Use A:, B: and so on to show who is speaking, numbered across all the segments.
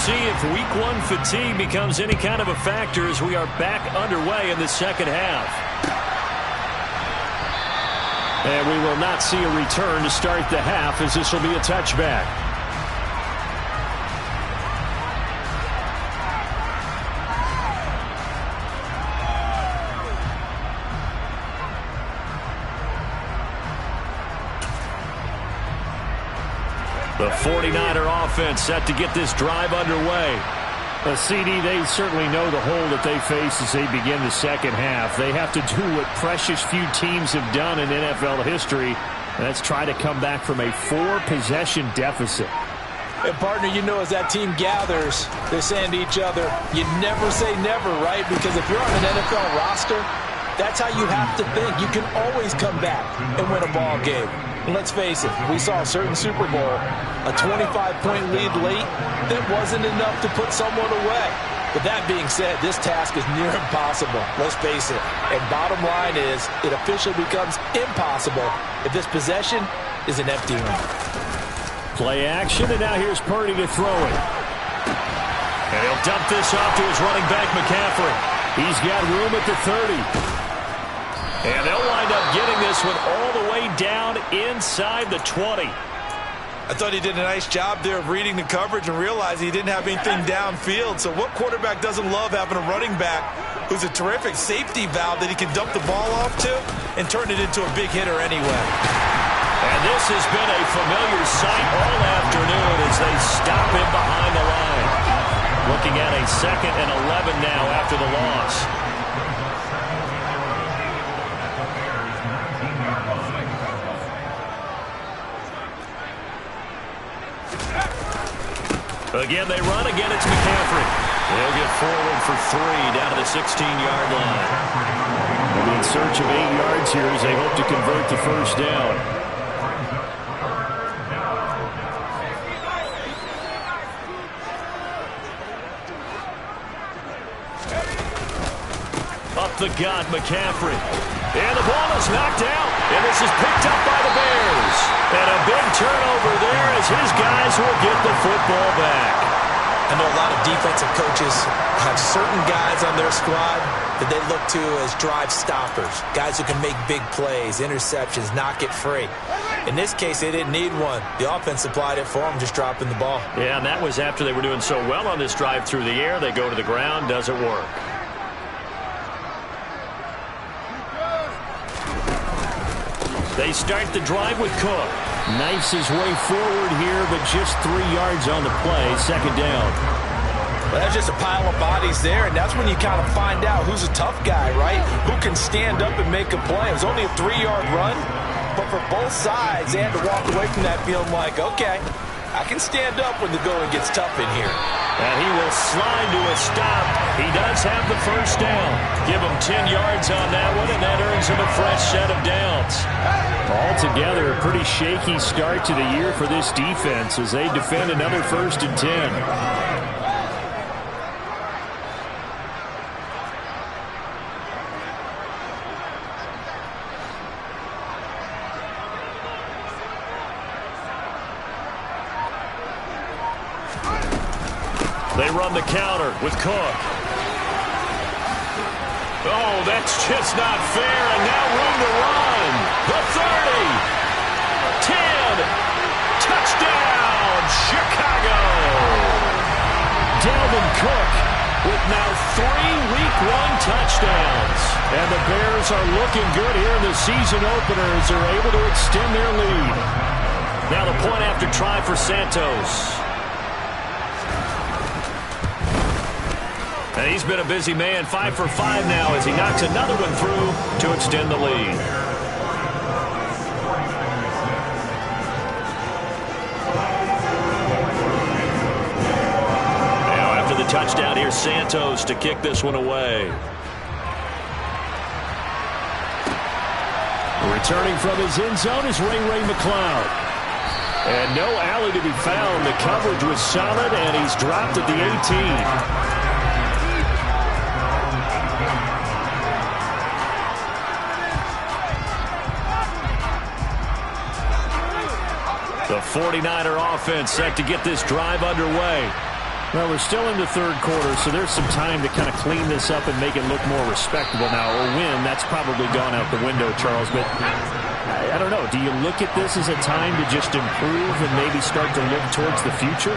A: see if week one fatigue becomes any kind of a factor as we are back underway in the second half. And we will not see a return to start the half, as this will be a touchback. The 49er offense set to get this drive underway. CD, they certainly know the hole that they face as they begin the second half. They have to do what precious few teams have done in NFL history. That's try to come back from a 4-possession deficit.
B: And partner, you know, as that team gathers, they're saying to each other, you never say never, right? Because if you're on an NFL roster, that's how you have to think. You can always come back and win a ball game. And let's face it, we saw a certain Super Bowl, a 25-point lead late, that wasn't enough to put someone away. But that being said, this task is near impossible. Let's face it. And bottom line is, it officially becomes impossible if this possession is an empty one.
A: Play action, and now here's Purdy to throw it. And he'll dump this off to his running back, McCaffrey. He's got room at the 30. And they'll wind up getting this one all the way down inside the 20.
C: I thought he did a nice job there of reading the coverage and realizing he didn't have anything downfield. So what quarterback doesn't love having a running back who's a terrific safety valve that he can dump the ball off to and turn it into a big hitter anyway?
A: And this has been a familiar sight all afternoon as they stop him behind the line. Looking at a 2nd and 11 now after the loss. Again, they run. Again, it's McCaffrey. They'll get forward for 3 down to the 16-yard line. They'll be in search of 8 yards here as they hope to convert the first down. Up the gut, McCaffrey. And the ball is knocked out. And this is picked up by the Bears. And a big turnover there as his guys will get the football back.
B: I know a lot of defensive coaches have certain guys on their squad that they look to as drive stoppers. Guys who can make big plays, interceptions, knock it free. In this case, they didn't need one. The offense supplied it for them, just dropping the ball.
A: Yeah, and that was after they were doing so well on this drive through the air. They go to the ground, doesn't work. They start the drive with Cook. Knifes his way forward here, but just 3 yards on the play. 2nd down.
B: Well, that's just a pile of bodies there, and that's when you kind of find out who's a tough guy, right? Who can stand up and make a play. It was only a 3-yard run, but for both sides, they had to walk away from that feeling like, okay, I can stand up when the going gets tough in here.
A: And he will slide to a stop. He does have the first down. Give him 10 yards on that one, and that earns him a fresh set of downs. Altogether, a pretty shaky start to the year for this defense as they defend another 1st and 10. They run the counter with Cook. Oh, that's just not fair, and now room to run. The 30. 10. Touchdown, Chicago. Dalvin Cook with now 3 Week 1 touchdowns. And the Bears are looking good here in the season opener as they're able to extend their lead. Now the point after try for Santos. And he's been a busy man, 5 for 5 now as he knocks another one through to extend the lead. Now after the touchdown, here's Santos to kick this one away. Returning from his end zone is Ray McCloud. And no alley to be found. The coverage was solid, and he's dropped at the 18. The 49er offense set to get this drive underway. Well, we're still in the third quarter, so there's some time to kind of clean this up and make it look more respectable now. A win, that's probably gone out the window, Charles. But I don't know. Do you look at this as a time to just improve and maybe start to look towards the future?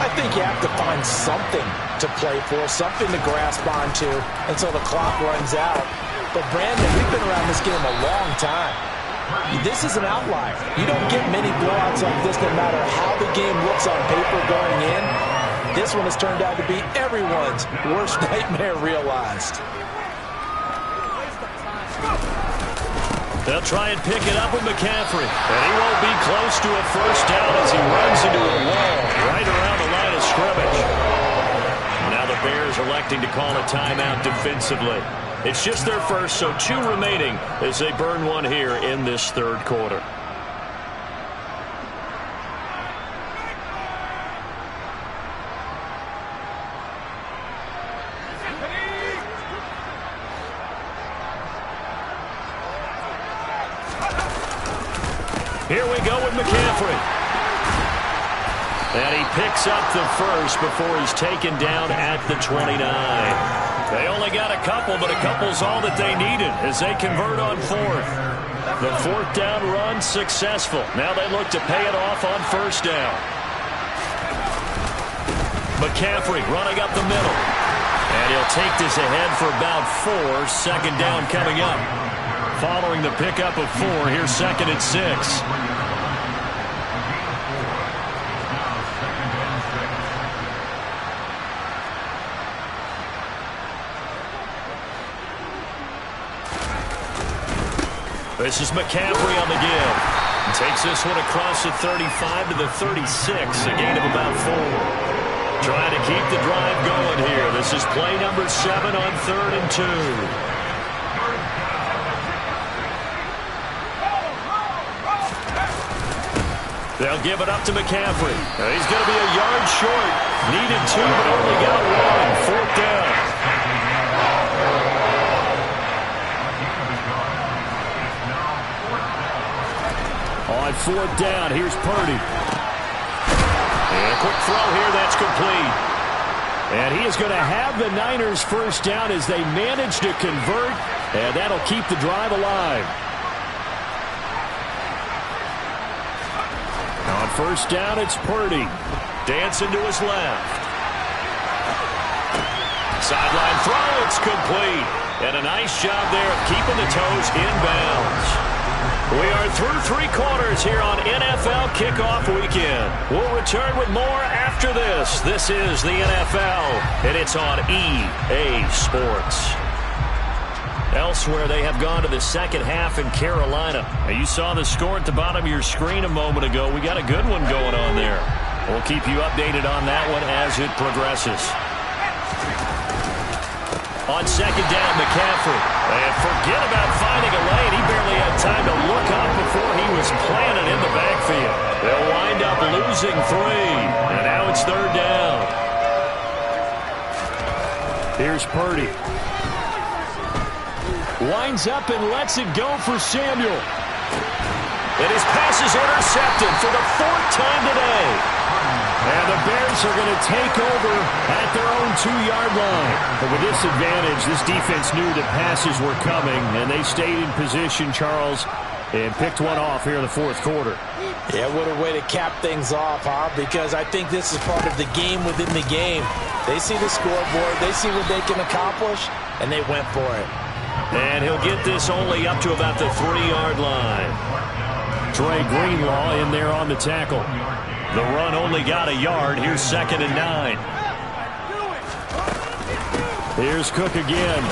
B: I think you have to find something to play for, something to grasp onto until the clock runs out. But, Brandon, we've been around this game a long time. This is an outlier. You don't get many blowouts like this no matter how the game looks on paper going in. This one has turned out to be everyone's worst nightmare realized.
A: They'll try and pick it up with McCaffrey. And he won't be close to a first down as he runs into a wall right around the line of scrimmage. Now the Bears electing to call a timeout defensively. It's just their first, so 2 remaining as they burn one here in this third quarter. Here we go with McCaffrey. And he picks up the first before he's taken down at the 29. They only got a couple, but a couple's all that they needed as they convert on fourth. The fourth down run successful. Now they look to pay it off on first down. McCaffrey running up the middle. And he'll take this ahead for about 4. Second down coming up. Following the pickup of 4, here's second and 6. This is McCaffrey on the give. He takes this one across the 35 to the 36, a gain of about 4. Trying to keep the drive going here. This is play number 7 on 3rd and 2. They'll give it up to McCaffrey. He's going to be a yard short. Needed 2, but only got 1. Fourth down. On fourth down, here's Purdy. And a quick throw here, that's complete. And he is going to have the Niners first down as they manage to convert, and that'll keep the drive alive. On first down, it's Purdy. Dancing to his left. Sideline throw, it's complete. And a nice job there of keeping the toes inbounds. We are through 3 quarters here on NFL Kickoff Weekend. We'll return with more after this. This is the NFL, and it's on EA Sports. Elsewhere, they have gone to the second half in Carolina. Now, you saw the score at the bottom of your screen a moment ago. We got a good one going on there. We'll keep you updated on that one as it progresses. On second down, McCaffrey. And forget about finding a lane. He barely had time to look up before he was planted in the backfield. They'll wind up losing 3. And now it's third down. Here's Purdy. Winds up and lets it go for Samuel. And his pass is intercepted for the 4th time today. And the Bears are going to take over at their own 2-yard line. But with this advantage, this defense knew that passes were coming, and they stayed in position, Charles, and picked one off here in the 4th quarter.
B: Yeah, what a way to cap things off, huh? Because I think this is part of the game within the game. They see the scoreboard, they see what they can accomplish, and they went for it.
A: And he'll get this only up to about the 3-yard line. Dre Greenlaw in there on the tackle. The run only got a yard. Here's second and 9. Here's Cook again.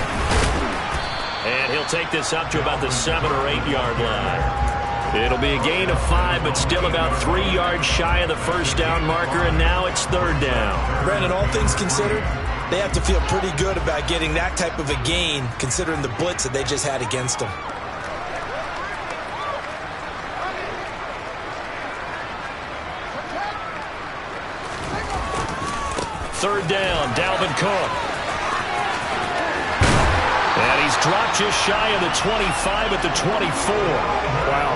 A: And he'll take this up to about the 7 or 8 yard line. It'll be a gain of 5, but still about 3 yards shy of the first down marker, and now it's third down.
B: Brandon, all things considered, they have to feel pretty good about getting that type of a gain, considering the blitz that they just had against them.
A: Third down, Dalvin Cook. And he's dropped just shy of the 25 at the 24. Wow,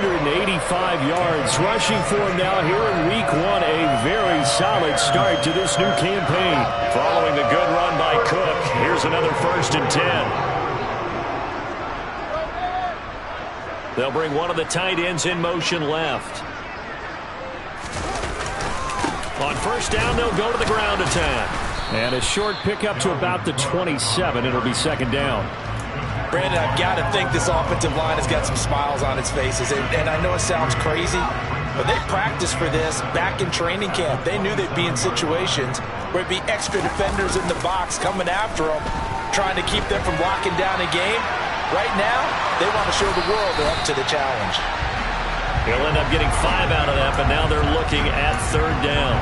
A: 285 yards. Rushing for him now here in week 1. A very solid start to this new campaign. Following the good run by Cook, here's another 1st and 10. They'll bring one of the tight ends in motion left. On 1st down, they'll go to the ground attack. And a short pickup to about the 27. It'll be 2nd down.
B: Brandon, I've got to think this offensive line has got some smiles on its faces. And I know it sounds crazy, but they practiced for this back in training camp. They knew they'd be in situations where it'd be extra defenders in the box coming after them, trying to keep them from locking down a game. Right now, they want to show the world they're up to the challenge.
A: He'll end up getting 5 out of that, but now they're looking at 3rd down.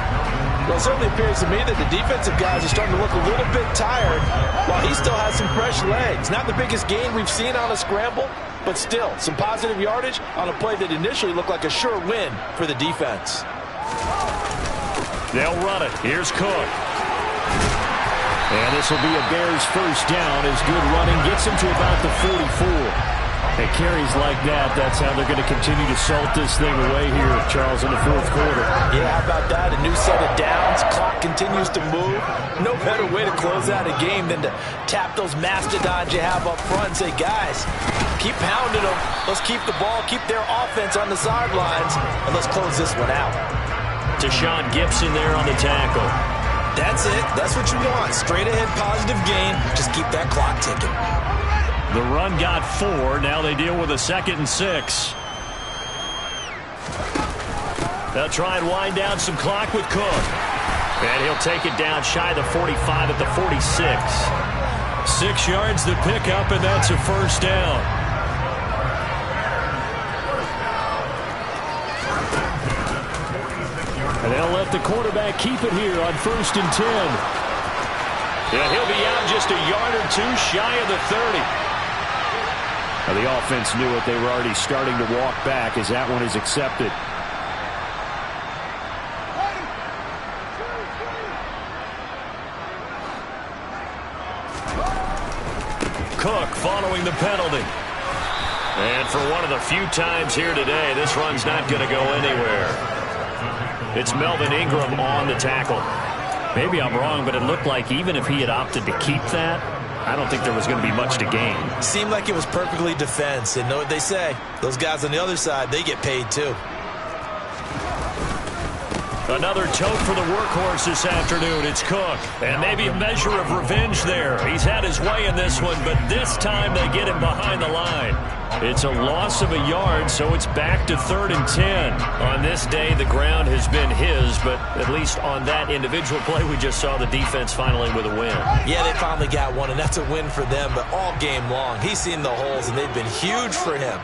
B: Well, it certainly appears to me that the defensive guys are starting to look a little bit tired while he still has some fresh legs. Not the biggest gain we've seen on a scramble, but still some positive yardage on a play that initially looked like a sure win for the defense.
A: They'll run it. Here's Cook. And this will be a Bears 1st down as good running gets him to about the 44. And carries like that, that's how they're going to continue to salt this thing away here, Charles, in the 4th quarter.
B: Yeah, how about that? A new set of downs. Clock continues to move. No better way to close out a game than to tap those mastodons you have up front and say, guys, keep pounding them. Let's keep the ball, keep their offense on the sidelines, and let's close this one out.
A: Deshaun Gibson there on the tackle.
B: That's it. That's what you want. Straight ahead positive gain. Just keep that clock ticking.
A: The run got 4. Now they deal with a 2nd and 6. They'll try and wind down some clock with Cook. And he'll take it down shy of the 45 at the 46. 6 yards the pickup, and that's a 1st down. And they'll let the quarterback keep it here on 1st and 10. And he'll be out just a yard or 2 shy of the 30. Now the offense knew it. They were already starting to walk back as that one is accepted. Cook following the penalty. And for one of the few times here today, this run's not going to go anywhere. It's Melvin Ingram on the tackle. Maybe I'm wrong, but it looked like even if he had opted to keep that, I don't think there was going to be much to gain.
B: Seemed like it was perfectly defense. And know what they say? Those guys on the other side, they get paid too.
A: Another tote for the workhorse this afternoon. It's Cook. And maybe a measure of revenge there. He's had his way in this one, but this time they get him behind the line. It's a loss of a yard, so it's back to 3rd and 10. On this day, the ground has been his, but at least on that individual play, we just saw the defense finally with a win. Yeah, they finally got one, and that's a win for them, but all game long, he's seen the holes, and they've been huge for him.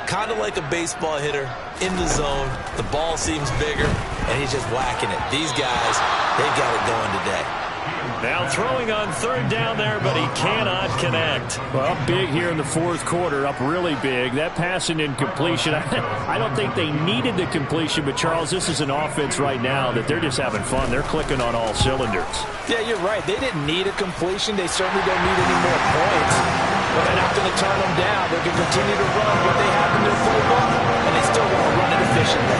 A: Kind of like a baseball hitter in the zone. The ball seems bigger, and he's just whacking it. These guys, they've got it going today. Now throwing on 3rd down there, but he cannot connect. Well, big here in the 4th quarter, up really big. That passing incompletion, I don't think they needed the completion, but Charles, this is an offense right now that they're just having fun. They're clicking on all cylinders. Yeah, you're right. They didn't need a completion. They certainly don't need any more points. But they're not going to turn them down. They can continue to run what they have in their playbook, and they still want to run it efficiently.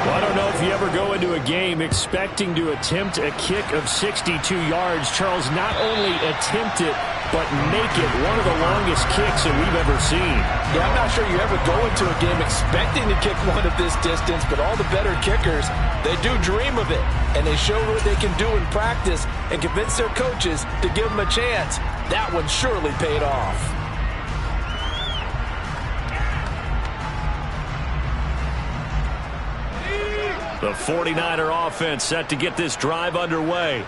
A: Well, I don't know if you ever go into a game expecting to attempt a kick of 62 yards. Charles, not only attempt it, but make it one of the longest kicks that we've ever seen. Yeah, I'm not sure you ever go into a game expecting to kick one of this distance, but all the better kickers, they do dream of it, and they show what they can do in practice and convince their coaches to give them a chance. That one surely paid off. The 49er offense set to get this drive underway.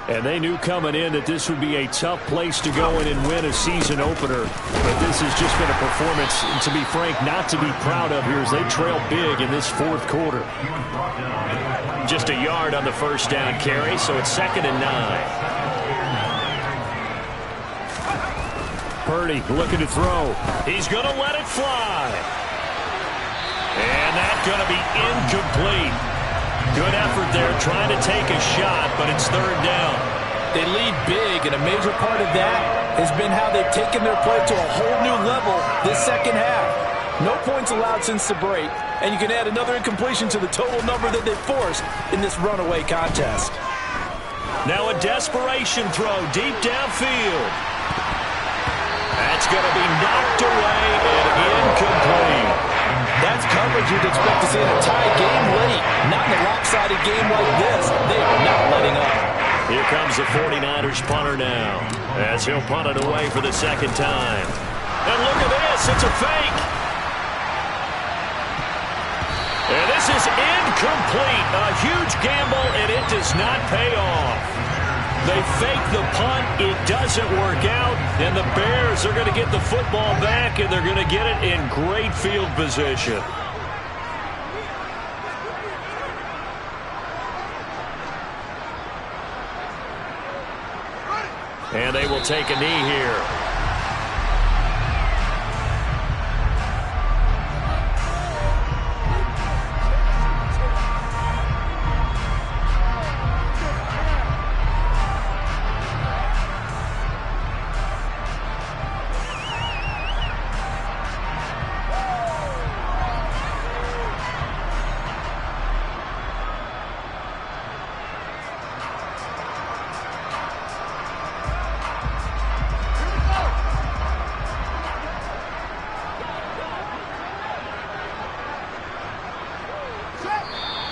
A: And they knew coming in that this would be a tough place to go in and win a season opener. But this has just been a performance, to be frank, not to be proud of here as they trail big in this 4th quarter. Just a yard on the 1st down carry, so it's 2nd and 9. Purdy looking to throw. He's going to let it fly. And that's going to be incomplete. Good effort there trying to take a shot, but it's 3rd down. They lead big, and a major part of that has been how they've taken their play to a whole new level this second half.
B: No points allowed since the break, and you can add another incompletion to the total number that they forced in this runaway contest.
A: Now a desperation throw deep downfield. That's going to be knocked away and incomplete.
B: That's coverage you'd expect to see in a tie game late. Not in a lopsided game like this. They are not letting up.
A: Here comes the 49ers punter now, as he'll punt it away for the second time. And look at this. It's a fake. And this is incomplete. A huge gamble, and it does not pay off. They fake the punt. It doesn't work out. And the Bears are going to get the football back, and they're going to get it in great field position. And they will take a knee here.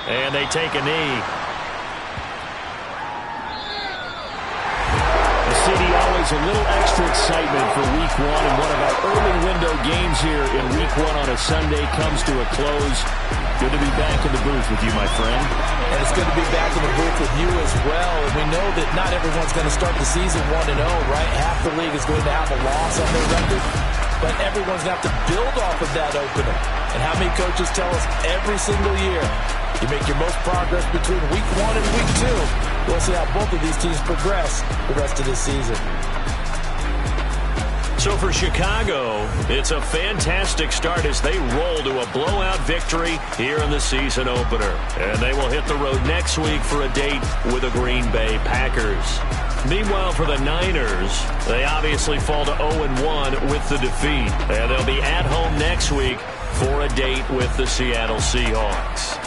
A: And they take a knee. The city always a little extra excitement for Week 1, and one of our early window games here in Week 1 on a Sunday comes to a close. Good to be back in the booth with you, my friend.
B: And it's good to be back in the booth with you as well. And we know that not everyone's going to start the season 1-0, right? Half the league is going to have a loss on their record. But everyone's going to have to build off of that opener. And how many coaches tell us every single year, you make your most progress between Week 1 and Week 2. We'll see how both of these teams progress the rest of this season.
A: So for Chicago, it's a fantastic start as they roll to a blowout victory here in the season opener. And they will hit the road next week for a date with the Green Bay Packers. Meanwhile, for the Niners, they obviously fall to 0-1 with the defeat. And they'll be at home next week for a date with the Seattle Seahawks.